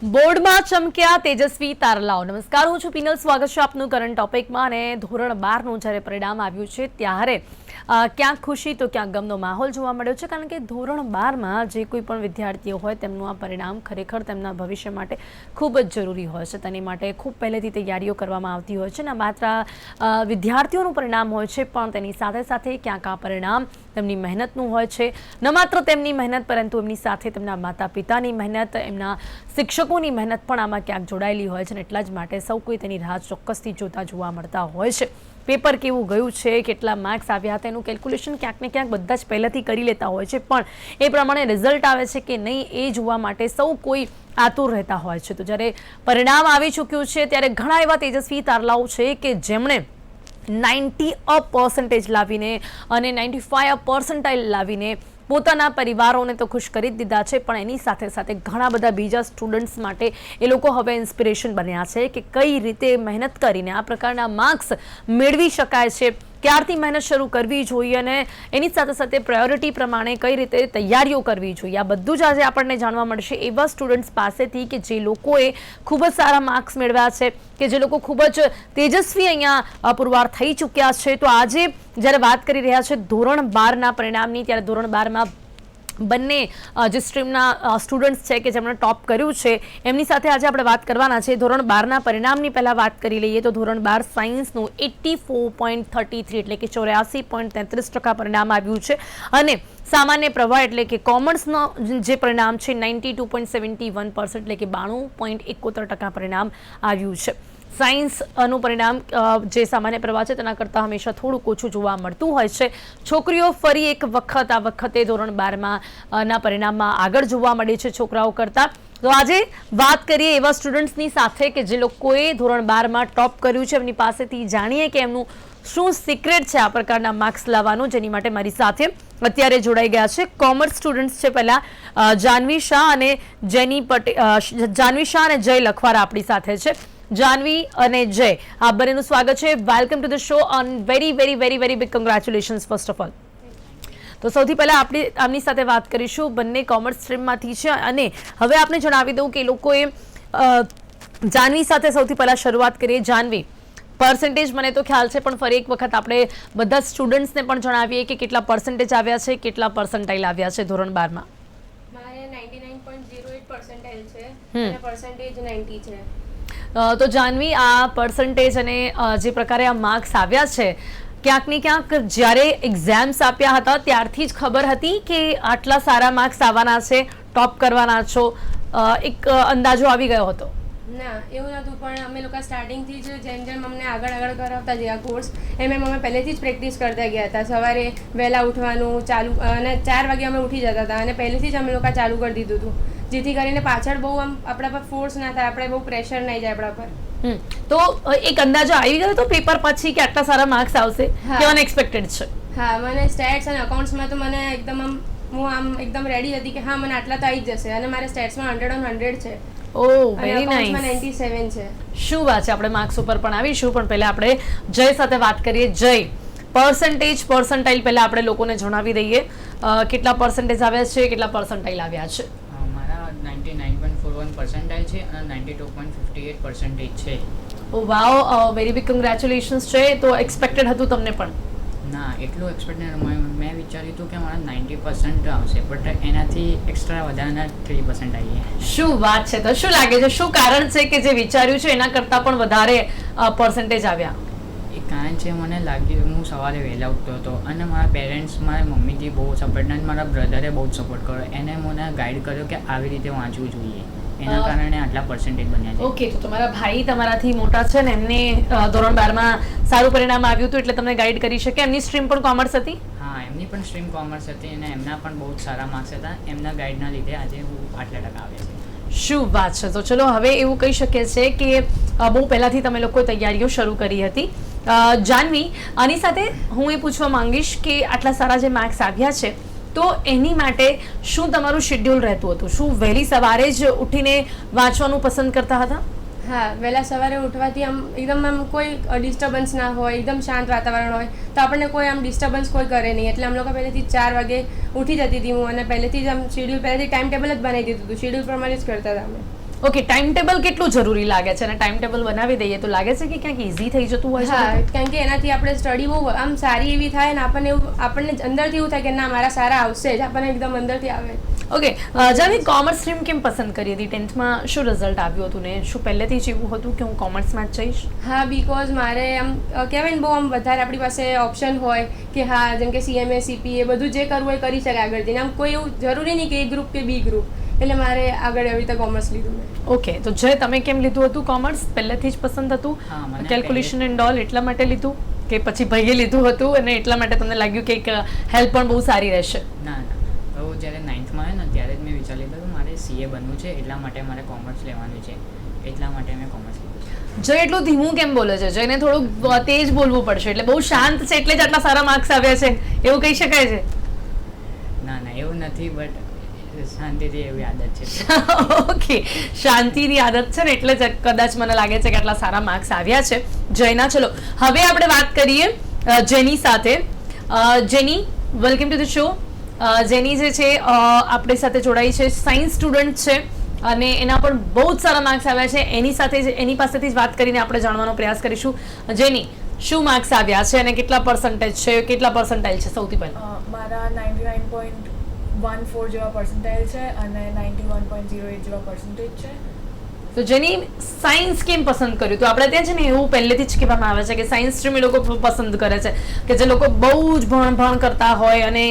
બોર્ડમાં ચમક્યા તેજસ્વી તારલાઓ. નમસ્કાર, હું છું પીનલ. સ્વાગત છે આપનું કરંટ ટોપિકમાં. અને ધોરણ 12નું જ્યારે પરિણામ આવ્યું છે ત્યારે ક્યાંક ખુશી તો ક્યાંક ગમનો માહોલ જોવા મળ્યો છે, કારણ કે ધોરણ 12માં જે કોઈ પણ વિદ્યાર્થીઓ હોય તેમનું આ પરિણામ ખરેખર તેમના ભવિષ્ય માટે ખૂબ જ જરૂરી હોય છે. તેની માટે ખૂબ પહેલેથી તૈયારીઓ કરવામાં આવતી હોય છે. ને માત્ર વિદ્યાર્થીઓનું પરિણામ હોય છે, પણ તેની સાથે સાથે ક્યાંક આ પરિણામ તેમની મહેનતનું હોય છે. ન માત્ર તેમની મહેનત, પરંતુ એમની સાથે તેમના માતા પિતાની મહેનત, એમના શિક્ષકોની મહેનત પણ આમાં ક્યાંક જોડાયેલી હોય છે. અને એટલા જ માટે સૌ કોઈ તેની રાહ ચોક્કસથી જોતા જોવા મળતા હોય છે. પેપર કેવું ગયું છે, કેટલા માર્ક્સ આવ્યા હતા, એનું કેલ્ક્યુલેશન ક્યાંક ને ક્યાંક બધા જ પહેલાંથી કરી લેતા હોય છે, પણ એ પ્રમાણે રિઝલ્ટ આવે છે કે નહીં એ જોવા માટે સૌ કોઈ આતુર રહેતા હોય છે. તો જ્યારે પરિણામ આવી ચૂક્યું છે ત્યારે ઘણા એવા તેજસ્વી તારલાઓ છે કે જેમણે 90% લાવીને અને 95% લાવીને પોતાના પરિવારોને તો ખુશ કરી જ દીધા છે, પણ એની સાથે સાથે ઘણા બધા બીજા સ્ટુડન્ટ્સ માટે એ લોકો હવે ઇન્સ્પિરેશન બન્યા છે કે કઈ રીતે મહેનત કરીને આ પ્રકારના માર્ક્સ મેળવી શકાય છે, ક્યારથી મહેનત શરૂ કરવી જોઈએ અને એની સાથે સાથે પ્રાયોરિટી પ્રમાણે કઈ રીતે તૈયારીઓ કરવી જોઈએ. આ બધું જ આજે આપણને જાણવા મળશે એવા સ્ટુડન્ટ્સ પાસેથી કે જે લોકોએ ખૂબ જ સારા માર્ક્સ મેળવ્યા છે, કે જે લોકો ખૂબ જ તેજસ્વી અહીંયા પુરવાર થઈ ચૂક્યા છે. તો આજે જ્યારે વાત કરી રહ્યા છે ધોરણ 12ના પરિણામની, ત્યારે ધોરણ 12માં બંને જે સ્ટ્રીમના સ્ટુડન્ટ્સ છે કે જેમણે ટોપ કર્યું છે એમની સાથે આજે આપણે વાત કરવાના છે. ધોરણ 12ના પરિણામની પહેલાં વાત કરી લઈએ તો ધોરણ 12 સાયન્સનું 84.33 એટલે કે 84.33% પરિણામ આવ્યું છે. અને સામાન્ય પ્રવાહ એટલે કે કોમર્સનો જે પરિણામ છે 92.71% એટલે કે 92.71% પરિણામ આવ્યું છે. સાયન્સનું પરિણામ જે સામાન્ય પ્રવાહ છે તેના કરતાં હંમેશા થોડુંક ઓછું જોવા મળતું હોય છે. છોકરીઓ ફરી એક વખત આ વખતે ધોરણ 12માં ના પરિણામમાં આગળ જોવા મળે છે છોકરાઓ કરતાં. તો આજે વાત કરીએ એવા સ્ટુડન્ટ્સની સાથે કે જે લોકોએ ધોરણ 12માં ટોપ કર્યું છે, એમની પાસેથી જાણીએ કે એમનું શું સિક્રેટ છે આ પ્રકારના માર્ક્સ લાવવાનું, જેની માટે મારી સાથે અત્યારે જોડાઈ ગયા છે કોમર્સ સ્ટુડન્ટ્સ છે. પહેલા જાનવી શાહ અને જય લખવારા આપણી સાથે છે. જાનવી અને જય, આ બંનેનું સ્વાગત છે. Welcome to the show and very very very very big congratulations first of all. તો સૌથી પહેલાં આપણે આમની સાથે વાત કરીશું. બંને કોમર્સ સ્ટ્રીમમાંથી છે અને હવે આપણે જણાવી દઉં કે લોકોએ જાનવી સાથે સૌથી પહેલાં શરૂઆત કરીએ. જાનવી, પર્સન્ટેજ મને તો ખ્યાલ છે, પણ ફરી એક વખત આપણે બધા સ્ટુડન્ટ્સને પણ જણાવીએ કે કેટલા પર્સન્ટેજ આવ્યા છે, કેટલા પર્સન્ટાઇલ આવ્યા છે ધોરણ 12માં. મારે 99.08 પર્સન્ટાઇલ છે અને પર્સન્ટેજ 90 છે. તો જાનવી, આ પર્સન્ટેજ અને જે પ્રકારે આ માર્ક્સ આવ્યા છે, ક્યાંક ને ક્યાંક જ્યારે એક્ઝામ્સ આપ્યા હતા ત્યારથી જ ખબર હતી કે આટલા સારા માર્ક્સ આવવાના છે, ટોપ કરવાના છો, એક અંદાજો આવી ગયો હતો? ના, એવું નહોતું, પણ અમે લોકો સ્ટાર્ટિંગથી જ જેમ જેમ અમને આગળ કરાવતા ગયા કોર્સ એમ અમે પહેલેથી જ પ્રેક્ટિસ કરતા ગયા હતા. સવારે વહેલા ઉઠવાનું ચાલુ અને 4 વાગે અમે ઉઠી જતા હતા અને પહેલેથી જ અમે લોકો ચાલુ કરી દીધું હતું, જેથી કરીને પાછળ બહુ આમ આપણા પર ફોર્સ ના થાય, આપણે બહુ પ્રેશર નહીં જાય આપણા પર. તો એક અંદાજો આવી ગયો તો પેપર પછી કે આટલા સારા માર્ક્સ આવશે, કે અનએક્સપેક્ટેડ છે? હા, મને સ્ટેટ્સ અને અકાઉન્ટ્સમાં તો મને એકદમ હું એકદમ રેડી હતી કે હા મને આટલા તો આવી જ જશે, અને મારે સ્ટેટ્સમાં 100 છે. ઓહ, વેરી નાઇસ. 97 છે. શું વાત છે, આપણે માર્ક્સ ઉપર પણ આવીશું, પણ પહેલા આપણે જય સાથે વાત કરીએ. જય, પર્સન્ટાઇલ પહેલા આપણે લોકોને જણાવી દઈએ કેટલા પર્સન્ટેજ આવ્યા છે, કેટલા પર્સન્ટાઇલ આવ્યા છે. મારા 99.41 પર્સન્ટાઇલ છે અને 92.58 પર્સન્ટેજ છે. ઓ વાવ, વેરી બિગ કોંગ્રેચ્યુલેશન્સ છે. તો એક્સપેક્ટેડ હતું તમને પણ? ના, એટલું એક્સપેક્ટેડ મેં વિચાર્યું હતું કે મારા 90% આવશે, બટ એનાથી એક્સ્ટ્રા વધારાના 3% આવી. શું વાત છે. તો શું લાગે છે, શું કારણ છે કે જે વિચાર્યું છે એના કરતાં પણ વધારે પર્સન્ટેજ આવ્યા? એ કારણ છે, મને લાગ્યું હું સવારે વહેલા ઉઠતો હતો અને મારા પેરેન્ટ્સ, મારા મમ્મીથી બહુ સપોર્ટ અને મારા બ્રધરે બહુ જ સપોર્ટ કર્યો. એને મને ગાઈડ કર્યો કે આવી રીતે વાંચવું જોઈએ, એના કારણે આટલા પર્સન્ટેજ બન્યા છે. ઓકે, તો તમારા ભાઈ તમારાથી મોટા છે ને, એમને ધોરણ 12માં સારું પરિણામ આવ્યું હતું એટલે તમને ગાઈડ કરી શકે. એમની સ્ટ્રીમ પણ કોમર્સ હતી? હા, એમની પણ સ્ટ્રીમ કોમર્સ હતી અને એમના પણ બહુ જ સારા માર્ક્સ હતા. એમના ગાઈડના લીધે આજે હું આટલા ટકા આવે છે. શું વાત છે. તો ચલો, હવે એવું કહી શકીએ છે કે બહુ પહેલાંથી તમે લોકોએ તૈયારીઓ શરૂ કરી હતી. જાનવી, આની સાથે હું એ પૂછવા માંગીશ કે આટલા સારા જે માર્ક્સ આવ્યા છે તો એની માટે શું તમારું શેડ્યુલ રહેતું હતું? શું વહેલી સવારે જ ઉઠીને વાંચવાનું પસંદ કરતા હતા? હા, વહેલા સવારે ઉઠવાથી એકદમ કોઈ ડિસ્ટર્બન્સ ના હોય, એકદમ શાંત વાતાવરણ હોય, તો આપણને કોઈ ડિસ્ટર્બન્સ કોઈ કરે નહીં. એટલે અમે લોકો પહેલેથી 4 વાગે ઉઠી જતી હતી હું, અને પહેલેથી જ શેડ્યુલ પહેલેથી ટાઈમ ટેબલ જ બનાવી દીધું હતું, શેડ્યુલ પ્રમાણે જ કરતા હતા અમે. ઓકે, ટાઈમ ટેબલ કેટલું જરૂરી લાગે છે અને ટાઈમ ટેબલ બનાવી દઈએ તો લાગે છે કે ક્યાંક ઇઝી થઈ જતું હોય હા, છે? કારણ કે એનાથી આપણે સ્ટડી બહુ આમ સારી એવી થાય ને આપણને અંદરથી એવું થાય કે ના મારા સારા આવશે જ, આપણને એકદમ અંદરથી આવે. ઓકે, જાનવી કોમર્સ સ્ટ્રીમ કેમ પસંદ કરી હતી? 10th શું રિઝલ્ટ આવ્યું હતું ને શું પહેલેથી જ એવું હતું કે હું કોમર્સમાં જ જઈશ? હા, બીકોઝ મારે આમ કહેવાય ને બહુ આમ વધારે આપણી પાસે ઓપ્શન હોય કે હા જેમ કે CMA CPA બધું જે કરવું હોય કરી શકે આગળ જઈને, આમ કોઈ એવું જરૂરી નહીં કે A ગ્રુપ કે B ગ્રુપ, એટલે મારે આગળ એવી રીતે કોમર્સ લીધું મેં. ઓકે, તો જે તમે કેમ લીધું હતું કોમર્સ? પહેલેથી જ પસંદ હતું? હા, મને કેલ્ક્યુલેશન એન્ડ ઓલ એટલા માટે લીધું કે પછી ભાઈએ લીધું હતું અને એટલા માટે તમને લાગ્યું કે એક હેલ્પ પણ બહુ સારી રહેશે? ના તો જ્યારે 9thમાં આવ્યો ને ત્યારે જ મેં વિચાર લીધો કે મારે CA બનવું છે, એટલા માટે મારે કોમર્સ લેવાનું છે, એટલા માટે મેં કોમર્સ લીધું. જય એટલું ધીમું કેમ બોલે છે? જયને થોડુંક તેજ બોલવું પડશે, એટલે બહુ શાંત છે એટલે જ આટલા સારા માર્ક્સ આવ્યા છે એવું કહી શકાય છે? ના એવું નથી, બટ શાંતિથી એવી આદત છે. ઓકે, શાંતિની આદત છે ને એટલે જ કદાચ મને લાગે છે કે આટલા સારા માર્ક્સ આવ્યા છે જયના. ચલો હવે આપણે વાત કરીએ જેની સાથે. જેની, વેલકમ ટુ ધ શો. જેની જે છે આપણી સાથે જોડાઈ છે, સાયન્સ સ્ટુડન્ટ છે અને એના પણ બહુ જ સારા માર્ક્સ આવ્યા છે. એની સાથે એની પાસેથી જ વાત કરીને આપણે જાણવાનો પ્રયાસ કરીશું. જેની, શું માર્ક્સ આવ્યા છે અને કેટલા પર્સન્ટેજ છે, કેટલા પર્સન્ટાઇલ છે? સૌથી પહેલા મારા 99.14 જેવા પર્સન્ટાઇલ છે અને 91.08 જેવા પર્સન્ટેજ છે. તો જેની સાયન્સ કેમ પસંદ કર્યું? તો આપણે ત્યાં છે ને એવું પહેલેથી જ કહેવામાં આવે છે કે સાયન્સ સ્ટ્રીમ એ લોકો પસંદ કરે છે કે જે લોકો બહુ જ ભણ કરતા હોય અને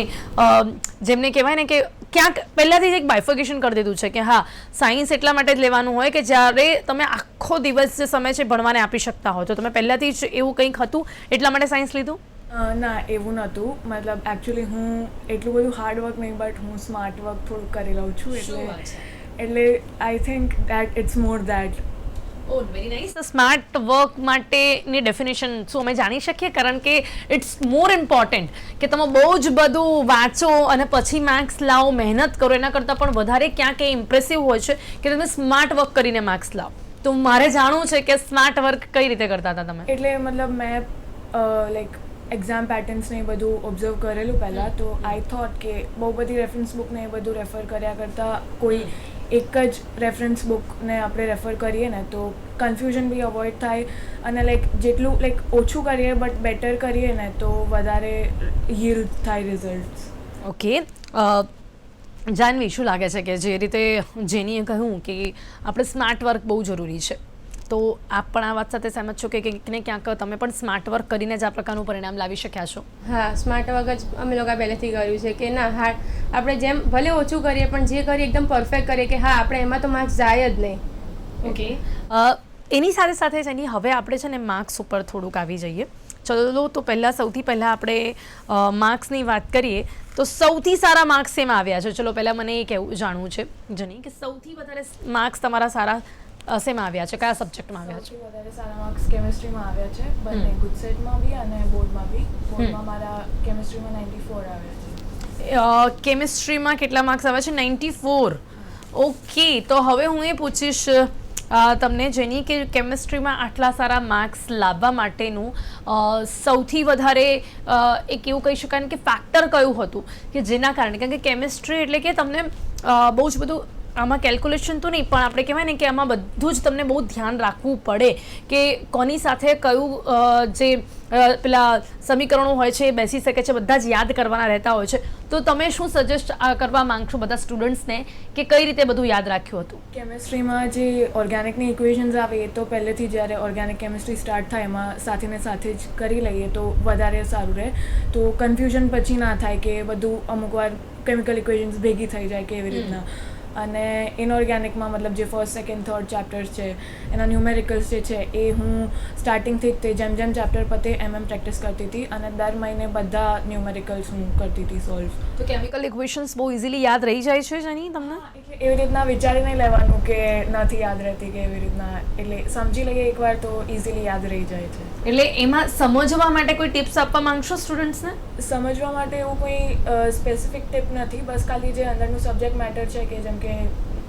જેમને કહેવાય ને કે ક્યાંક પહેલાથી જ એક બાયફર્ગેશન કરી દીધું છે કે હા સાયન્સ એટલા માટે જ લેવાનું હોય કે જ્યારે તમે આખો દિવસ જે સમય છે ભણવાને આપી શકતા હોય. તો તમે પહેલાથી જ એવું કંઈક હતું એટલા માટે સાયન્સ લીધું? ના એવું નહોતું, મતલબ એકચ્યુઅલી હું એટલું બધું હાર્ડ વર્ક નહીં, બટ હું સ્માર્ટ વર્ક થોડુંક કરી લઉં છું, એટલે I think that it's more that. Oh very nice. Smart work માટેની ડેફિનેશન શું અમે જાણી શકીએ? કારણ કે ઇટ્સ મોર ઇમ્પોર્ટન્ટ કે તમે બહુ જ બધું વાંચો અને પછી માર્ક્સ લાવો, મહેનત કરો, એના કરતાં પણ વધારે ક્યાંક એ ઇમ્પ્રેસિવ હોય છે કે તમે સ્માર્ટ વર્ક કરીને માર્ક્સ લાવો. તો મારે જાણવું છે કે સ્માર્ટ વર્ક કઈ રીતે કરતા હતા તમે? એટલે મતલબ મેં લાઈક એક્ઝામ પેટર્ન્સ ને એ બધું ઓબ્ઝર્વ કરેલું પહેલાં, તો આઈ થોટ કે બહુ બધી રેફરન્સ બુકને એ બધું રેફર કર્યા કરતાં કોઈ એક જ રેફરન્સ બુકને આપણે રેફર કરીએ ને તો કન્ફ્યુઝન બી અવોઇડ થાય અને લાઈક જેટલું લાઈક ઓછું કરીએ બટ બેટર કરીએ ને તો વધારે યીલ્ડ થાય રિઝલ્ટ્સ. ઓકે, જાનવી, શું લાગે છે કે જે રીતે જેનીએ કહ્યું કે આપણે સ્માર્ટ વર્ક બહુ જરૂરી છે, તો આપ પણ આ વાત સાથે સહેમત છો કે ક્યાંક ને ક્યાંક તમે પણ સ્માર્ટ વર્ક કરીને જ આ પ્રકારનું પરિણામ લાવી શક્યા છો? હા, સ્માર્ટ વર્ક જ અમે લોકો પહેલેથી કર્યું છે કે ના હા આપણે જેમ ભલે ઓછું કરીએ પણ જે કરીએ એકદમ પરફેક્ટ કરીએ કે હા આપણે એમાં તો માર્ક્સ જાય જ નહીં. ઓકે, એની સાથે સાથે જ એની હવે આપણે છે ને માર્ક્સ ઉપર થોડુંક આવી જઈએ. ચલો તો સૌથી પહેલાં આપણે માર્ક્સની વાત કરીએ તો સૌથી સારા માર્ક્સ શેમાં આવ્યા છે? ચલો પહેલાં મને એ જાણવું છે જની કે સૌથી વધારે માર્ક્સ તમારા સારા શેમાં આવ્યા છે? કયા સબ્જેક્ટમાં આવ્યા છે? સૌથી વધારે સારા માર્ક્સ કેમિસ્ટ્રીમાં આવ્યા છે, બંને ગુજસેટમાં બી અને બોર્ડમાં બી. બોર્ડમાં મારા કેમિસ્ટ્રીમાં 94 આવ્યા છે. કેમિસ્ટ્રીમાં કેટલા માર્ક્સ આવ્યા છે? 94. ઓકે, તો હવે હું એ પૂછીશ તમને જેની કે કેમિસ્ટ્રીમાં આટલા સારા માર્ક્સ લાવવા માટેનું સૌથી વધારે એક એવું કહી શકાય ને કે ફેક્ટર કયું હતું કે જેના કારણે, કારણ કે કેમિસ્ટ્રી એટલે કે તમને બહુ જ બધું આમાં કેલ્ક્યુલેશન તો નહીં પણ આપણે કહેવાય ને કે આમાં બધું જ તમને બહુ ધ્યાન રાખવું પડે કે કોની સાથે કયું જે પેલા સમીકરણો હોય છે એ બેસી શકે છે, બધા જ યાદ કરવાના રહેતા હોય છે. તો તમે શું સજેસ્ટ કરવા માંગશો બધા સ્ટુડન્ટ્સને કે કઈ રીતે બધું યાદ રાખ્યું હતું? કેમિસ્ટ્રીમાં જે ઓર્ગેનિકની ઇક્વેશન્સ આવે એ તો પહેલેથી જ્યારે ઓર્ગેનિક કેમિસ્ટ્રી સ્ટાર્ટ થાય એમાં સાથે ને સાથે જ કરી લઈએ તો વધારે સારું રહે, તો કન્ફ્યુઝન પછી ના થાય કે બધું અમુક વાર કેમિકલ ઇક્વેશન્સ ભેગી થઈ જાય કે એવી રીતના. અને ઇનઓર્ગેનિકમાં મતલબ જે ફર્સ્ટ સેકન્ડ થર્ડ ચેપ્ટર્સ છે એના ન્યુમેરિકલ્સ જે છે એ હું સ્ટાર્ટિંગથી જ તે જેમ જેમ ચેપ્ટર પતે એમ પ્રેક્ટિસ કરતી હતી અને દર મહિને બધા ન્યુમેરિકલ્સ હું કરતી હતી સોલ્વ. તો કેમિકલ ઇક્વેશન્સ બહુ ઇઝીલી યાદ રહી જાય છે જની તમને? એટલે એવી રીતના વિચારીને લેવાનું કે નથી યાદ રહેતી કે એવી રીતના, એટલે સમજી લઈએ એકવાર તો ઇઝીલી યાદ રહી જાય છે. એટલે એમાં સમજવા માટે કોઈ ટિપ્સ આપવા માંગશો સ્ટુડન્ટ્સને? સમજવા માટે એવું કોઈ સ્પેસિફિક ટિપ નથી, બસ ખાલી જે અંદરનું સબ્જેક્ટ મેટર છે કે જેમ કે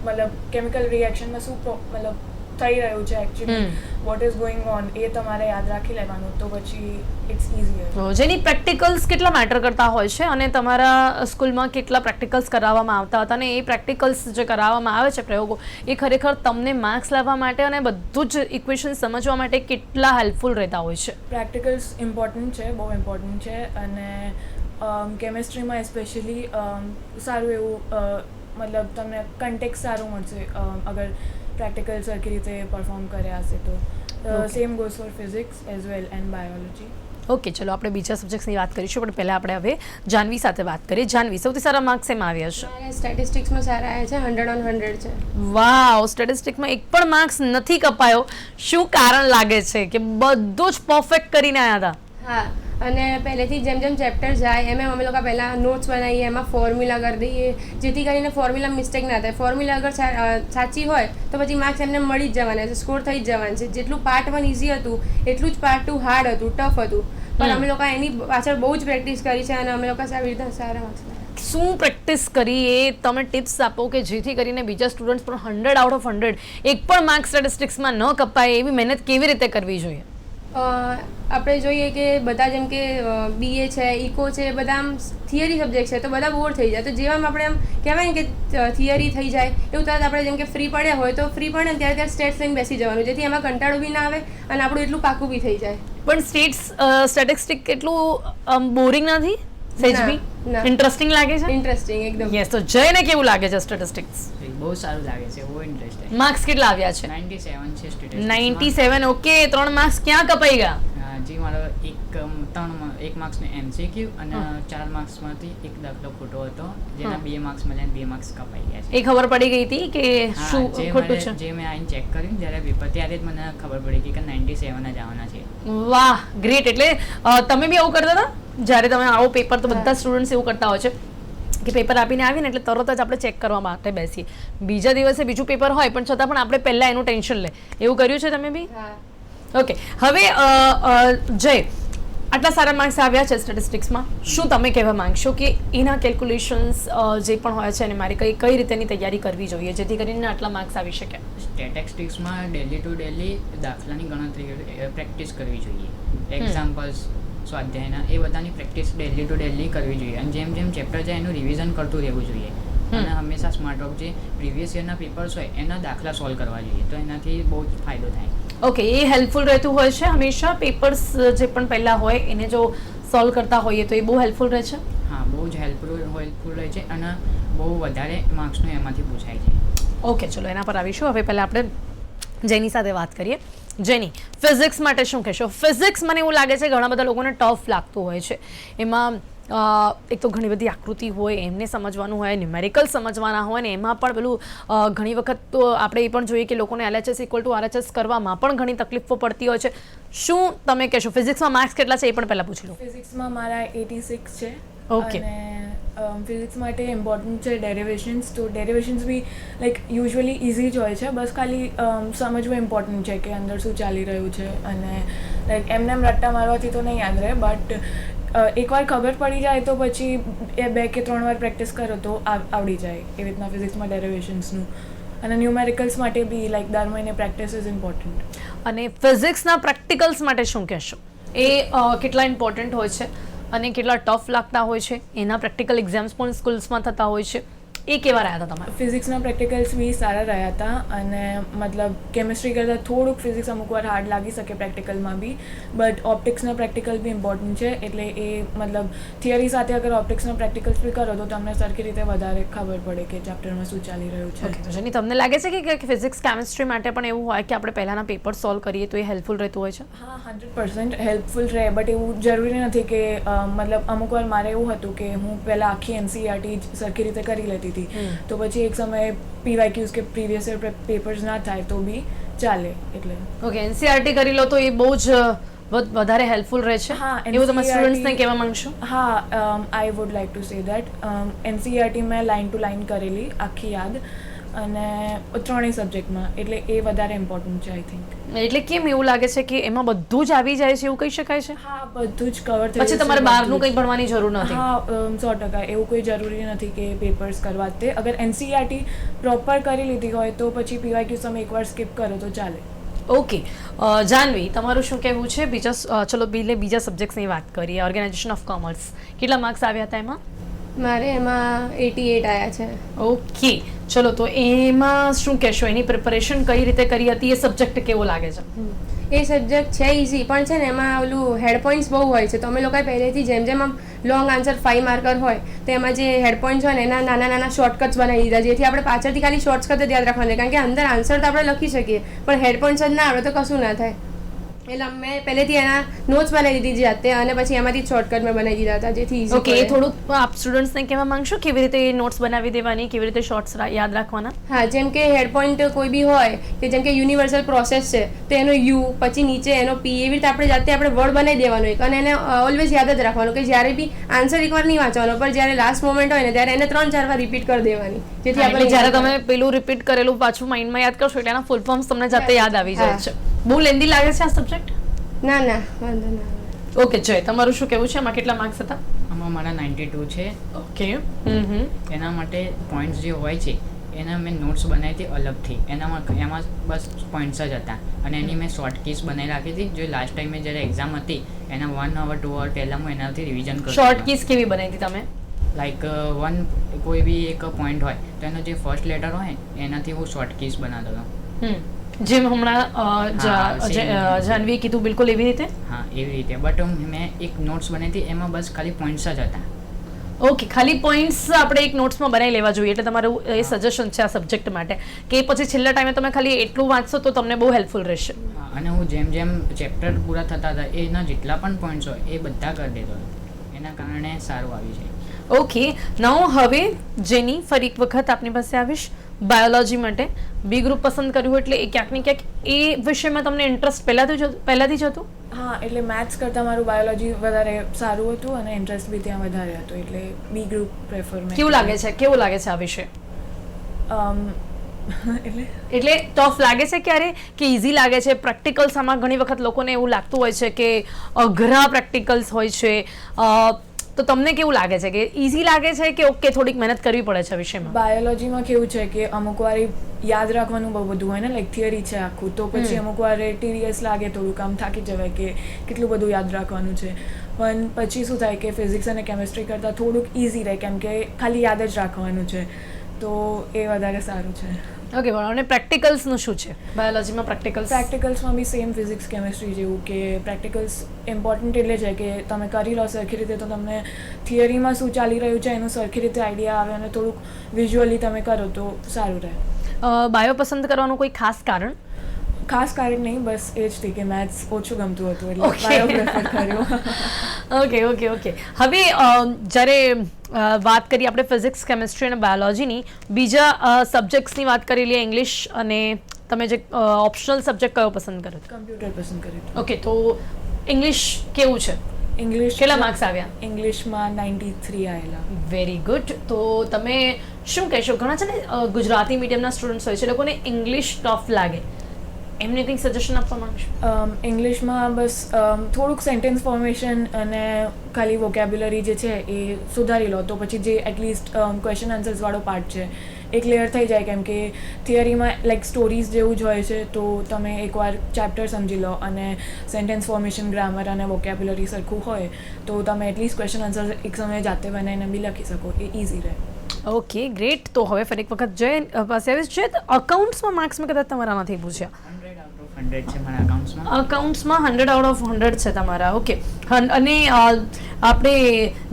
મતલબ કેમિકલ રિએક્શનમાં શું મતલબ થઈ રહ્યું છે actually what is going on એ તમારે યાદ રાખી લેવાનું, તો પછી ઇટ્સ ઇઝીયર. જેની પ્રેક્ટિકલ્સ કેટલા મેટર કરતા હોય છે અને તમારા સ્કૂલમાં કેટલા પ્રેક્ટિકલ્સ કરાવવામાં આવતા હતા અને એ પ્રેક્ટિકલ્સ જે કરાવવામાં આવે છે પ્રયોગો એ ખરેખર તમને માર્ક્સ લાવવા માટે અને બધું જ ઇક્વેશન સમજવા માટે કેટલા હેલ્પફુલ રહેતા હોય છે? પ્રેક્ટિકલ્સ ઇમ્પોર્ટન્ટ છે, બહુ ઇમ્પોર્ટન્ટ છે. અને કેમેસ્ટ્રીમાં સ્પેશિયલી સારું એવું મતલબ તમને કન્ટેક્સ સારું મળશે અગર પ્રેક્ટિકલ સરખી રીતે પરફોર્મ કર્યા હશે તો. Same goes for physics as well and biology. Okay, ચલો આપણે બીજા સબ્જેક્ટ્સની વાત કરીશું, પણ પહેલાં આપણે હવે જાનવી સાથે વાત કરીએ. જાનવી, સૌથી સારા માર્ક્સ એમાં આવ્યા છે? મારે સ્ટેટિસ્ટિક્સમાં સારા આવ્યા છે, 100 on 100 છે. વાવ, સ્ટેટિસ્ટિક્સમાં એક પણ માર્ક્સ નથી કપાયો. શું કારણ લાગે છે કે બધું જ પરફેક્ટ કરીને આવ્યા હતા? હા, અને પહેલેથી જેમ જેમ ચેપ્ટર જાય એમ અમે લોકો પહેલાં નોટ્સ બનાવીએ, એમાં ફોર્મ્યુલા કરી દઈએ, જેથી કરીને ફોર્મ્યુલા મિસ્ટેક ના થાય. ફોર્મ્યુલા અગર સાચી હોય તો પછી માર્ક્સ એમને મળી જ જવાના છે, સ્કોર થઈ જ જવાના છે. જેટલું પાર્ટ 1 ઇઝી હતું એટલું જ પાર્ટ 2 હાર્ડ હતું, ટફ હતું, પણ અમે લોકો એની પાછળ બહુ જ પ્રેક્ટિસ કરી છે અને અમે લોકો આવી રીતે સારા માર્ક્સ લાવ્યા. શું પ્રેક્ટિસ કરી એ તમે ટિપ્સ આપો કે જેથી કરીને બીજા સ્ટુડન્ટ્સ પણ 100 out of 100 એક પણ માર્ક્સ સ્ટેટિસ્ટિક્સમાં ન કપાય એવી મહેનત કેવી રીતે કરવી જોઈએ? આપણે જોઈએ કે બધા જેમ કે BA છે, ઇકો છે, બધા આમ થિયરી સબ્જેક્ટ છે તો બધા બોર થઈ જાય. તો જેવામાં આપણે આમ કહેવાય ને કે થિયરી થઈ જાય એવું તરત આપણે જેમ કે ફ્રી પડ્યા હોય તો ફ્રી પડે ને ત્યારે સ્ટેટ્સ લઈને બેસી જવાનું, જેથી એમાં કંટાળો બી ના આવે અને આપણું એટલું પાકું બી થઈ જાય. પણ સ્ટેટિસ્ટિક એટલું બોરિંગ નથી? સહેજ બી ના. ઇન્ટરેસ્ટિંગ લાગે છે? ઇન્ટરેસ્ટિંગ એકદમ. યસ, તો જયને કેવું લાગે છે સ્ટેટિસ્ટિક્સ? બહુ સારું લાગે છે, બહુ ઇન્ટરેસ્ટિંગ. માર્ક્સ કેટલા આવ્યા છે? 97 છે સ્ટેટિસ્ટિક્સ. 97. ઓકે, 3 માર્ક્સ ક્યાં કપાઈ ગયા? જી, મારો એક માર્ક્સને MCQ અને 4 માર્ક્સમાંથી એક દાખલો ખોટો હતો, જેના 2 માર્ક્સ મળ્યા, 2 માર્ક્સ કપાઈ ગયા છે. એ ખબર પડી ગઈ હતી કે શું ખોટું છે? જે મેં આઈને ચેક કર્યું જ્યારે પેપર, ત્યારે જ મને ખબર પડી ગઈ કે 97 જ આવવાના છે. વાહ, ગ્રેટ. એટલે તમે બી આવું કરતા હતા જ્યારે તમે આવો પેપર? તો બધા સ્ટુડન્ટ્સ એવું કરતા હોય છે કે પેપર આપીને આવીને એટલે તરત જ આપણે ચેક કરવા માટે બેસીએ. બીજા દિવસે બીજું પેપર હોય પણ છતાં પણ આપણે પહેલાં એનું ટેન્શન લે. એવું કર્યું છે તમે બી? હા. ઓકે, હવે જય, આટલા સારા માર્ક્સ આવ્યા છે સ્ટેટિસ્ટિક્સમાં, શું તમે કહેવા માંગશો કે એના કેલ્ક્યુલેશન્સ જે પણ હોય છે અને મારે કઈ રીતેની તૈયારી કરવી જોઈએ જેથી કરીને આટલા માર્ક્સ આવી શકે? સ્ટેટિસ્ટિક્સમાં ડેલી ટુ ડેલી દાખલાની ગણતરી પ્રેક્ટિસ કરવી જોઈએ. એક્ઝામ્પલ્સ, સ્વાધ્યાયના, એ બધાની પ્રેક્ટિસ ડેલી ટુ ડેલી કરવી જોઈએ. અને જેમ જેમ ચેપ્ટર જાય એનું રિવિઝન કરતું રહેવું જોઈએ. અને હંમેશા સ્માર્ટ વર્ક જે પ્રીવિયસ યરના પેપર્સ હોય એના દાખલા સોલ્વ કરવા જોઈએ, તો એનાથી બહુ જ ફાયદો થાય. ઓકે, એ હેલ્પફુલ રહેતું હોય છે હંમેશા. પેપર્સ જે પણ પહેલાં હોય એને જો સોલ્વ કરતા હોઈએ તો એ બહુ હેલ્પફુલ રહે છે. હા, બહુ જ હેલ્પફુલ રહે છે અને બહુ વધારે માર્ક્સનું એમાંથી પૂછાય છે. ઓકે, ચલો એના પર આવીશું. હવે પહેલાં આપણે જેની સાથે વાત કરીએ. જેની, ફિઝિક્સ માટે શું કહેશો? ફિઝિક્સ મને એવું લાગે છે ઘણા બધા લોકોને ટફ લાગતું હોય છે. એમાં એક તો ઘણી બધી આકૃતિ હોય, એમને સમજવાનું હોય, ન્યુમેરિકલ સમજવાના હોય ને એમાં પણ પેલું ઘણી વખત તો આપણે એ પણ જોઈએ કે લોકોને LHS = RHS કરવામાં પણ ઘણી તકલીફો પડતી હોય છે. શું તમે કહેશો? ફિઝિક્સમાં માર્ક્સ કેટલા છે એ પણ પહેલાં પૂછી લો. ફિઝિક્સમાં મારા 86 છે. ઓકે. અને ફિઝિક્સ માટે ઇમ્પોર્ટન્ટ છે ડેરિવેશન્સ. તો ડેરિવેશન્સ બી લાઈક યુઝ્યુઅલી ઇઝી જ હોય છે, બસ ખાલી સમજવું ઇમ્પોર્ટન્ટ છે કે અંદર શું ચાલી રહ્યું છે. અને લાઈક એમને એમ રટ્ટા મારવાથી તો નહીં યાદ રહે, બટ એકવાર ખબર પડી જાય તો પછી 2 કે 3 વાર પ્રેક્ટિસ કરો તો આવડી જાય. એવી રીતના ફિઝિક્સમાં ડેરિવેશન્સનું. અને ન્યુમેરિકલ્સ માટે બી લાઈક દર મહિને પ્રેક્ટિસ ઇઝ ઇમ્પોર્ટન્ટ. અને ફિઝિક્સના પ્રેક્ટિકલ્સ માટે શું કહેશો? એ કેટલા ઇમ્પોર્ટન્ટ હોય છે અને કેટલા ટફ લાગતા હોય છે? એના પ્રેક્ટિકલ એક્ઝામ્સ પણ સ્કૂલ્સમાં થતા હોય છે, એ કેવા રહ્યા હતા તમારા? ફિઝિક્સના પ્રેક્ટિકલ્સ બી સારા રહ્યા હતા. અને મતલબ કેમિસ્ટ્રી કરતાં થોડુંક ફિઝિક્સ અમુક વાર હાર્ડ લાગી શકે પ્રેક્ટિકલમાં બી, બટ ઓપ્ટિક્સના પ્રેક્ટિકલ બી ઇમ્પોર્ટન્ટ છે. એટલે એ મતલબ થિયરી સાથે અગર ઓપ્ટિક્સના પ્રેક્ટિકલ્સ બી કરો તો તમને સરખી રીતે વધારે ખબર પડે કે ચેપ્ટરમાં શું ચાલી રહ્યું છે. ઓકે, તો જેની તમને લાગે છે કે ફિઝિક્સ કેમિસ્ટ્રી માટે પણ એવું હોય કે આપણે પહેલાંના પેપર સોલ્વ કરીએ તો એ હેલ્પફુલ રહેતું હોય છે? હા, 100% હેલ્પફુલ રહે, બટ એવું જરૂરી નથી કે મતલબ અમુક વાર મારે એવું હતું કે હું પહેલાં આખી NCERT જ સરખી રીતે કરી લેતી હતી, તો પછી એક સમયે PYQs કે પ્રીવિયસ યર પેપર્સ ના થાય તો બી ચાલે. એટલે ઓકે, NCERT કરી લો તો એ બહુ જ વધારે હેલ્પફુલ રહે છે. હા, એવું તમે સ્ટુડન્ટ્સને કહેવા માંગશો? હા, I would like to say that NCERT મેં લાઇન ટુ લાઇન કરેલી આખી યાદ. અને ત્રણેય સબ્જેક્ટમાં, એટલે એ વધારે ઇમ્પોર્ટન્ટ છે આઈ થિંક. એટલે કેમ એવું લાગે છે કે એમાં બધું જ આવી જાય છે એવું કહી શકાય છે? હા, બધું જ કવર થઈ પછી તમારે બહારનું કંઈ ભણવાની જરૂર નથી? હા, 100% એવું કોઈ જરૂરી નથી કે પેપર્સ કરવા તે. અગર એનસીઈઆરટી પ્રોપર કરી લીધી હોય તો પછી પીવાયક્યુ તમે એકવાર સ્કીપ કરો તો ચાલે. ઓકે, જાનવી, તમારું શું કહેવું છે? ચલો બીજા સબ્જેક્ટ્સની વાત કરીએ. ઓર્ગેનાઇઝેશન ઓફ કોમર્સ, કેટલા માર્ક્સ આવ્યા હતા એમાં? મારે એમાં 88 આવ્યા છે. ઓકે, ચલો તો એમાં શું કહેશો? એની પ્રિપરેશન કઈ રીતે કરી હતી? એ સબ્જેક્ટ કેવો લાગે છે? એ સબ્જેક્ટ છે ઇઝી, પણ છે ને એમાં ઓલું હેડ પોઈન્ટ્સ બહુ હોય છે. તો અમે લોકોએ પહેલેથી જેમ આમ લોંગ આન્સર 5 માર્કર હોય તો એમાં જે હેડ પોઈન્ટ્સ હોય ને એના નાના નાના શોર્ટકટ્સ બનાવી દીધા, જેથી આપણે પાછળથી ખાલી શોર્ટકટ જ યાદ રાખવાના. કારણ કે અંદર આન્સર તો આપણે લખી શકીએ પણ હેડ પોઈન્ટ્સ જ ના આવડે તો કશું ના થાય. એટલે મેં પહેલેથી એના નોટ્સ બનાવી દીધી જાતે અને પછી એમાંથી શોર્ટકટ મેં બનાવી દીધા હતા, જેથી ઇઝી. ઓકે, એ થોડુંક આપ સ્ટુડન્ટ્સને કહેવા માંગશો કેવી રીતે નોટ્સ બનાવી દેવાની, કેવી રીતે શોર્ટ્સ યાદ રાખવાના? હા, જેમ કે હેડ પોઈન્ટ કોઈ બી હોય કે જેમ કે યુનિવર્સલ પ્રોસેસ છે તો એનો યુ, પછી નીચે એનો પી, એવી રીતે આપણે જાતે આપણે વર્ડ બનાવી દેવાનો એક, અને એને ઓલવેઝ યાદ જ રાખવાનું કે જ્યારે બી આન્સર એકવાર નહીં વાંચવાનો, પણ જ્યારે લાસ્ટ મોમેન્ટ હોય ને ત્યારે એને 3-4 વાર રિપીટ કરી દેવાની, જેથી આપણે જ્યારે તમે પેલું રિપીટ કરેલું પાછું માઇન્ડમાં યાદ કરશો એટલે એના ફૂલ ફોર્મ્સ તમને જાતે યાદ આવી જાય છે. બહુ લેન્ધી લાગે છે આ સબ્જેક્ટ? ના વાંધો ના. ઓકે, જય, તમારું શું કહેવું છે? આમાં કેટલા માર્ક્સ હતા? આમાં મારા 92 છે. ઓકે, એના માટે પોઈન્ટ્સ જે હોય છે એના મેં નોટ્સ બનાવી હતી અલગથી. એમાં બસ પોઈન્ટ્સ જ હતા અને એની મેં શોર્ટ કીસ બનાવી રાખી હતી. જો લાસ્ટ ટાઈમે જ્યારે એક્ઝામ હતી એના 1 hour 2 hour પહેલાં હું એનાથી રિવિઝન કરું. શોર્ટ કીસ કેવી બનાવી હતી તમે? લાઈક કોઈ બી એક પોઈન્ટ હોય તો એનો જે ફર્સ્ટ લેટર હોય એનાથી હું શોર્ટ કીસ બનાવતો હતો. જેમ હમણાં જાનવીએ કીધું બિલકુલ એવી રીતે? હા, એવી રીતે. બટ મેં એક નોટ્સ બનાવી હતી એમાં બસ ખાલી પોઈન્ટ્સ જ હતા. ઓકે, ખાલી પોઈન્ટ્સ આપણે એક નોટ્સમાં બનાવી લેવા જોઈએ. એટલે તમારું એ સજેશન છે આ સબ્જેક્ટ માટે કે પછી છેલ્લા ટાઈમે તમે ખાલી એટલું વાંચશો તો તમને બહુ હેલ્પફુલ રહેશે. અને હું જેમ ચેપ્ટર પૂરા થતા હતા એના જેટલા પણ પોઈન્ટ્સ હોય એ બધા કરી દેતો હતો. એના કારણે સારું આવ્યું છે. ઓકે, નાઉ હવે જેની ફરી એક વખત આપની પાસે આવીશ. બાયોલોજી માટે બી ગ્રુપ પસંદ કર્યું એટલે એ ક્યાંક ને ક્યાંક એ વિષયમાં તમને ઇન્ટરેસ્ટ પહેલાથી જ હતું? હા, એટલે મેથ્સ કરતાં મારું બાયોલોજી વધારે સારું હતું અને ઇન્ટરેસ્ટ બી ત્યાં વધારે હતો, એટલે બી ગ્રુપ પ્રેફર મેં. કેવું લાગે છે આ વિષય? એટલે ટફ લાગે છે ક્યારે કે ઇઝી લાગે છે? પ્રેક્ટિકલ્સ આમાં ઘણી વખત લોકોને એવું લાગતું હોય છે કે અઘરા પ્રેક્ટિકલ્સ હોય છે, તો તમને કેવું લાગે છે કે ઇઝી લાગે છે કે ઓકે થોડીક મહેનત કરવી પડે છે વિષયમાં? બાયોલોજીમાં કેવું છે કે અમુક વાર યાદ રાખવાનું બહુ બધું હોય ને, લાઈક થિયરી છે આખું, તો પછી અમુક વાર ટીડીએસ લાગે, થોડુંક આમ થાકી જવાય કે કેટલું બધું યાદ રાખવાનું છે. પણ પછી શું થાય કે ફિઝિક્સ અને કેમિસ્ટ્રી કરતાં થોડુંક ઇઝી રહે, કેમ કે ખાલી યાદ જ રાખવાનું છે, તો એ વધારે સારું છે. ઓકે, બરાબર. અને પ્રેક્ટિકલ્સનું શું છે બાયોલોજીમાં? પ્રેક્ટિકલ્સમાં બી સેમ ફિઝિક્સ કેમિસ્ટ્રી જેવું કે પ્રેક્ટિકલ્સ ઇમ્પોર્ટન્ટ એટલે છે કે તમે કરી લો સરખી રીતે તો તમને થિયરીમાં શું ચાલી રહ્યું છે એનું સરખી રીતે આઈડિયા આવે અને થોડુંક વિઝ્યુઅલી તમે કરો તો સારું રહે. બાયો પસંદ કરવાનું કોઈ ખાસ કારણ? ખાસ કારણ નહીં, બસ એ જ હતી કે મેથ્સ ઓછું ગમતું હતું એટલે બાયો પ્રેફર કર્યો. ઓકે. હવે જ્યારે વાત કરીએ આપણે ફિઝિક્સ, કેમિસ્ટ્રી અને બાયોલોજીની, બીજા સબ્જેક્ટ્સની વાત કરી લઈએ, ઇંગ્લિશ અને તમે જે ઓપ્શનલ સબ્જેક્ટ કયો પસંદ કર્યો? કમ્પ્યુટર પસંદ કર્યું. ઓકે, તો ઇંગ્લિશ કેવું છે? ઇંગ્લિશ કેટલા માર્ક્સ આવ્યા? ઇંગ્લિશમાં 93 આવેલા. Very good. તો તમે શું કહેશો? ઘણા છે ને ગુજરાતી મીડિયમના સ્ટુડન્ટ્સ હોય છે, એ લોકોને ઇંગ્લિશ ટફ લાગે, એમને કંઈક સજેશન આપવા માંગશો? ઇંગ્લિશમાં બસ થોડુંક સેન્ટેન્સ ફોર્મેશન અને ખાલી વોકેબ્યુલરી જે છે એ સુધારી લો તો પછી જે એટલીસ્ટ ક્વેશ્ચન આન્સર્સવાળો પાર્ટ છે એ ક્લિયર થઈ જાય, કેમ કે થિયરીમાં લાઈક સ્ટોરીઝ જેવું જ હોય છે, તો તમે એકવાર ચેપ્ટર સમજી લો અને સેન્ટેન્સ ફોર્મેશન, ગ્રામર અને વોકેબ્યુલરી સરખું હોય તો તમે એટલીસ્ટ ક્વેશ્ચન આન્સર એક સમયે જાતે બનાવીને બી લખી શકો, એ ઇઝી રહે. Okay, great. તો હવે ફરી એક વખત જય પાસે આવીશ. છે અકાઉન્ટ્સમાં માર્ક્સ મેં કદાચ તમારા નથી પૂછ્યા. 100 છે મારા અકાઉન્ટ્સમાં 100 આઉટ ઓફ 100 છે તમારા. ઓકે, અને આપણે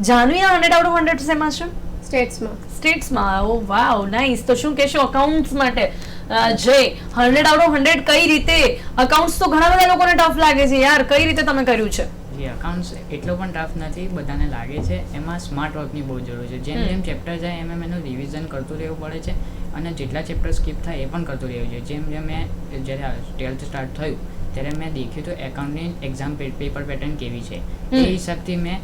જાનવી 100 આઉટ ઓફ 100 શેમાં છે? સ્ટેટ્સમાં. ઓ વાવ, નાઇસ. તો શું કહેશો અકાઉન્ટ્સ માટે? જય, 100 આઉટ ઓફ 100 કઈ રીતે? અકાઉન્ટ્સ તો ઘણા બધા લોકોને ટફ લાગે છે યાર, કઈ રીતે તમે કર્યું છે? અકાઉન્ટ્સ એટલો પણ ટફ નથી, બધાને લાગે છે. એમાં સ્માર્ટ વર્કની બહુ જરૂર છે. જેમ ચેપ્ટર જાય એમ એનું રિવિઝન કરતું રહેવું પડે છે અને જેટલા ચેપ્ટર સ્કીપ થાય એ પણ કરતું રહેવું જોઈએ. જેમ મેં જ્યારે 12th સ્ટાર્ટ થયું ત્યારે મેં દેખ્યું તો એકાઉન્ટની એક્ઝામ પેપર પેટર્ન કેવી છે, એ હિસાબથી મેં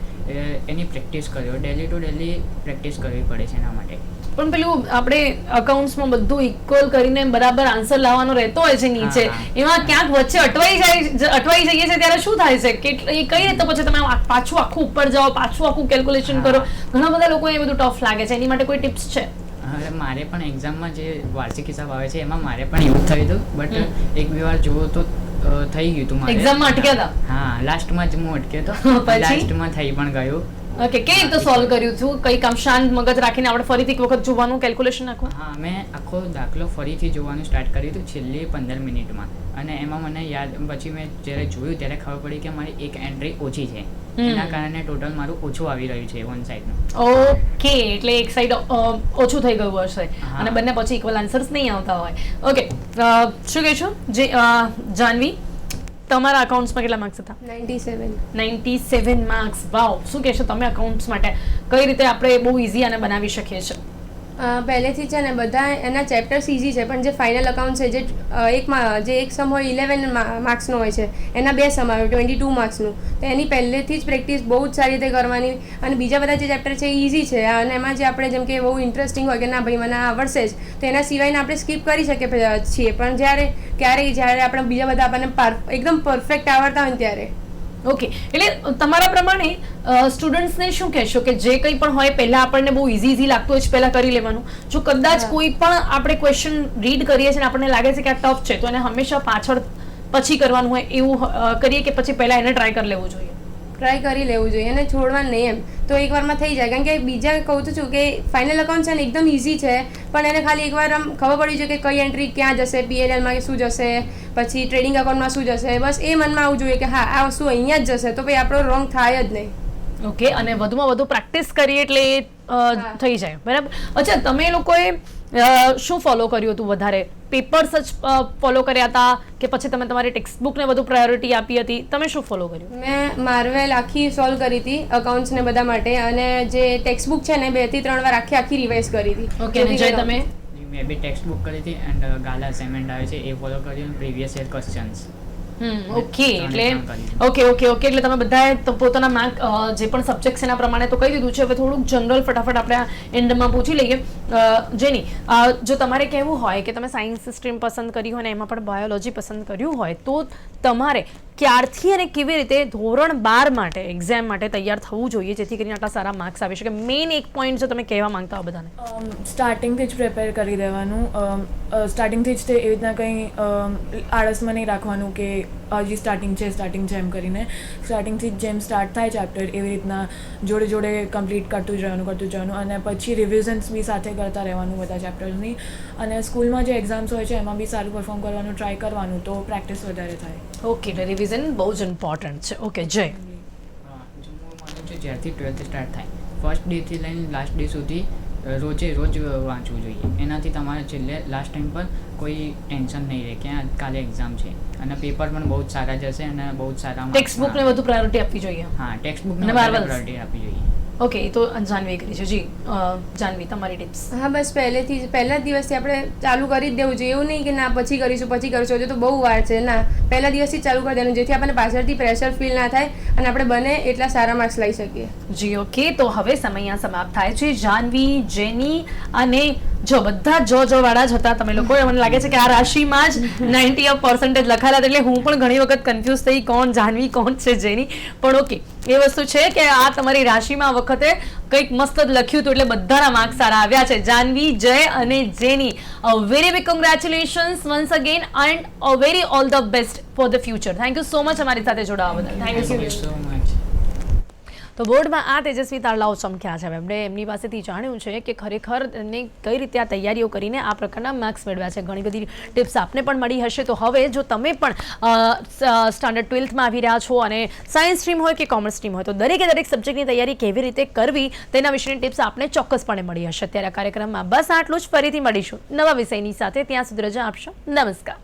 એની પ્રેક્ટિસ કર્યો. ડેલી ટુ ડેલી પ્રેક્ટિસ કરવી પડે છે એના માટે. પણ પેલું આપણે અકાઉન્ટ્સમાં બધું ઇક્વલ કરીને બરાબર આન્સર લાવવાનો રહેતો હોય છે નીચે, એમાં ક્યાંક વચ્ચે અટવાઈ જઈએ છે ત્યારે શું થાય છે કે એ કઈ રીતે પછી તમે પાછું આખું ઉપર જાઓ, પાછું આખું કેલ્ક્યુલેશન કરો? ઘણા બધા લોકોને એ બધું ટફ લાગે છે, એની માટે કોઈ ટિપ્સ છે? હવે મારે પણ એક્ઝામમાં જે વાર્ષિક હિસાબ આવે છે એમાં મારે પણ એવું થયું હતું, બટ એક બે વાર જોવો તો થઈ ગયું હતું મારે. એક્ઝામમાં અટક્યા હતા? હા, લાસ્ટમાં જ હું અટક્યો હતો, લાસ્ટમાં થઈ પણ ગયું. ઓકે, કેવી રીતે સોલ્વ કર્યું હતું? કઈ કામ શાંત મગજ રાખીને આપણે ફરીથી એક વખત જોવાનું, કેલ્ક્યુલેશન નાખવું? હા, મેં આખો દાખલો ફરીથી જોવાનું સ્ટાર્ટ કર્યું હતું છેલ્લી 15 મિનિટમાં, અને એમાં મને યાદ, પછી મેં જ્યારે જોયું ત્યારે ખબર પડી કે મારી એક એન્ટ્રી ઓછી છે, એના કારણે ટોટલ મારું ઓછું આવી રહ્યું છે વન સાઈડનું. ઓકે, એટલે એક સાઈડ ઓછું થઈ ગયું હશે અને બંને પછી ઇક્વલ આન્સર્સ નહીં આવતા હોય. ઓકે, શું કહેશો જે જાનવી, તમારા અકાઉન્ટ્સમાં કેટલા માર્ક્સ હતા? 97 માર્ક્સ. વાવ, શું કહેશો તમે અકાઉન્ટ્સ માટે? કઈ રીતે આપણે બહુ ઇઝી આને બનાવી શકીએ છીએ? પહેલેથી છે ને બધા એના ચેપ્ટર્સ ઇઝી છે, પણ જે ફાઇનલ અકાઉન્ટ છે, જે એક સમ હોય 11 માર્ક્સનો હોય છે, એના 2 સમ આવે 22 માર્ક્સનું, તો એની પહેલેથી જ પ્રેક્ટિસ બહુ જ સારી રીતે કરવાની. અને બીજા બધા જે ચેપ્ટર છે એ ઇઝી છે, અને એમાં જે આપણે જેમ કે બહુ ઇન્ટરેસ્ટિંગ હોય કે ના ભાઈ મને આવડશે જ, તો એના સિવાયના આપણે સ્કીપ કરી શકીએ છીએ. પણ જ્યારે આપણે બીજા બધા આપણને એકદમ પરફેક્ટ આવડતા હોય ને ત્યારે. ઓકે, એટલે તમારા પ્રમાણે સ્ટુડન્ટ્સને શું કહેશો કે જે કંઈ પણ હોય પહેલા આપણને બહુ ઇઝી લાગતું હોય છે પહેલા કરી લેવાનું? જો કદાચ કોઈ પણ આપણે ક્વેશ્ચન રીડ કરીએ છીએ અને આપણને લાગે છે કે આ ટફ છે, તો એને હંમેશા પાછળ પછી કરવાનું હોય એવું કરીએ કે પછી પહેલા એને ટ્રાય કરી લેવું જોઈએ? ટ્રાય કરી લેવું જોઈએ અને છોડવાનું નહીં એમ, તો એકવારમાં થઈ જાય. કારણ કે બીજા કહું તો છું કે ફાઇનલ અકાઉન્ટ છે ને એકદમ ઇઝી છે, પણ એને ખાલી એકવાર આમ ખબર પડી છે કે કઈ એન્ટ્રી ક્યાં જશે, PLLમાં શું જશે, પછી ટ્રેડિંગ અકાઉન્ટમાં શું જશે, બસ એ મનમાં આવવું જોઈએ કે હા આ વસ્તુ અહીંયા જ જશે, તો ભાઈ આપણો રોંગ થાય જ નહીં. ઓકે, અને વધુમાં વધુ પ્રેક્ટિસ કરીએ એટલે થઈ જાય, બરાબર? અચ્છા, તમે લોકોએ શું ફોલો કર્યું હતું વધારે? પેપર્સ જ ફોલો કર્યા હતા કે પછી તમે તમારી ટેક્સ્ટ બુકને વધુ પ્રાયોરિટી આપી હતી? તમે શું ફોલો કર્યું? મેં માર્વેલ આખી સોલ્વ કરી હતી અકાઉન્ટ્સ ને બધા માટે, અને જે ટેક્સ્ટ બુક છે ને 2 થી 3 વાર આખી રિવાઇઝ કરી હતી. ઓકે, અને જય તમે? મેં બી ટેક્સ્ટ બુક કરી હતી એન્ડ ગાલા અસાઇનમેન્ટ આવે છે એ ફોલો કર્યું, પ્રીવિયસ યર ક્વેશ્ચન્સ. ઓકે, એટલે તમે બધાએ પોતાના માર્ક જે પણ સબ્જેક્ટ છે એના પ્રમાણે તો કહી દીધું છે. હવે થોડુંક જનરલ ફટાફટ આપણે એન્ડમાં પૂછી લઈએ. જેની, જો તમારે કહેવું હોય કે તમે સાયન્સ સ્ટ્રીમ પસંદ કરી હોય ને એમાં પણ બાયોલોજી પસંદ કર્યું હોય, તો તમારે ક્યારથી અને કેવી રીતે ધોરણ 12 માટે એક્ઝામ માટે તૈયાર થવું જોઈએ જેથી કરીને આટલા સારા માર્ક્સ આવી શકે? મેઇન એક પોઈન્ટ જો તમે કહેવા માંગતા હો બધાને. સ્ટાર્ટિંગથી જ પ્રિપેર કરી દેવાનું, સ્ટાર્ટિંગથી જ તે એવી રીતના કંઈ આળસમાં નહીં રાખવાનું કે હજી સ્ટાર્ટિંગ છે એમ કરીને. સ્ટાર્ટિંગથી જેમ સ્ટાર્ટ થાય ચેપ્ટર એવી રીતના જોડે જોડે કમ્પ્લીટ કરતું જ રહેવાનું, અને પછી રિવિઝન્સ બી સાથે કરતા રહેવાનું બધા ચેપ્ટર્સની. અને સ્કૂલમાં જે એક્ઝામ્સ હોય છે એમાં બી સારું પરફોર્મ કરવાનું ટ્રાય કરવાનું, તો પ્રેક્ટિસ વધારે થાય. ઓકે, એટલે રિવિઝન બહુ જ ઇમ્પોર્ટન્ટ છે. ઓકે, જય. હું માનું છું જ્યારથી 12th સ્ટાર્ટ થાય, ફર્સ્ટ ડેથી લઈને લાસ્ટ ડે સુધી રોજે રોજ વાંચવું જોઈએ. એનાથી તમારે છેલ્લે લાસ્ટ ટાઈમ પર કોઈ ટેન્શન નહીં રહે કે કાલે એક્ઝામ છે, અને પેપર પણ બહુ જ સારા જશે અને બહુ જ સારા. ટેક્સ્ટ બુકને વધુ પ્રાયોરિટી આપવી જોઈએ. હા, ટેક્સ્ટ બુકને પ્રાયોરિટી આપવી જોઈએ. ઓકે, તો જાનવી કરી છે. જી જાનવી, તમારી ટિપ્સ? હા, બસ પહેલા દિવસથી આપણે ચાલુ કરી જ દેવું જોઈએ. એવું નહીં કે ના પછી કરીશું તો બહુ વાર છે. ના, પહેલા દિવસથી ચાલુ કરી દેવાનું, જેથી આપણને પાછળથી પ્રેશર ફીલ ના થાય અને આપણે બને એટલા સારા માર્ક્સ લઈ શકીએ. જી ઓકે, તો હવે સમય અહીંયા સમાપ્ત થાય છે. જાનવી, જેની અને જો બધા જો વાળા જ હતા તમે લોકો. મને લાગે છે કે આ રાશિમાં જ 90% લખાયેલા હતા, એટલે હું પણ ઘણી વખત કન્ફ્યુઝ થઈ કોણ જાનવી કોણ છે જેની. પણ ઓકે, એ વસ્તુ છે કે આ તમારી રાશિમાં વખતે કંઈક મસ્ત જ લખ્યું હતું એટલે બધાના માર્ક્સ સારા આવ્યા છે. જાનવી, જય અને જેની, a very big congratulations once again and a very all the best for the future. Thank you so much અમારી સાથે જોડાવા બદલ. Thank you so much. તો બોર્ડમાં આ તેજસ્વી તારલાઓ ચમક્યા છે. એમણે એમની પાસેથી જાણ્યું છે કે ખરેખર એને કઈ રીતે આ તૈયારીઓ કરીને આ પ્રકારના માર્ક્સ મેળવ્યા છે. ઘણી બધી ટિપ્સ આપને પણ મળી હશે. તો હવે જો તમે પણ સ્ટાન્ડર્ડ 12થમાં આવી રહ્યા છો અને સાયન્સ સ્ટ્રીમ હોય કે કોમર્સ સ્ટ્રીમ હોય, તો દરેક સબ્જેક્ટની તૈયારી કેવી રીતે કરવી તેના વિશેની ટિપ્સ આપને ચોક્કસપણે મળી હશે. ત્યારે આ કાર્યક્રમમાં બસ આટલું જ. ફરીથી મળીશું નવા વિષયની સાથે. ત્યાં સુધી રજા આપશો. નમસ્કાર.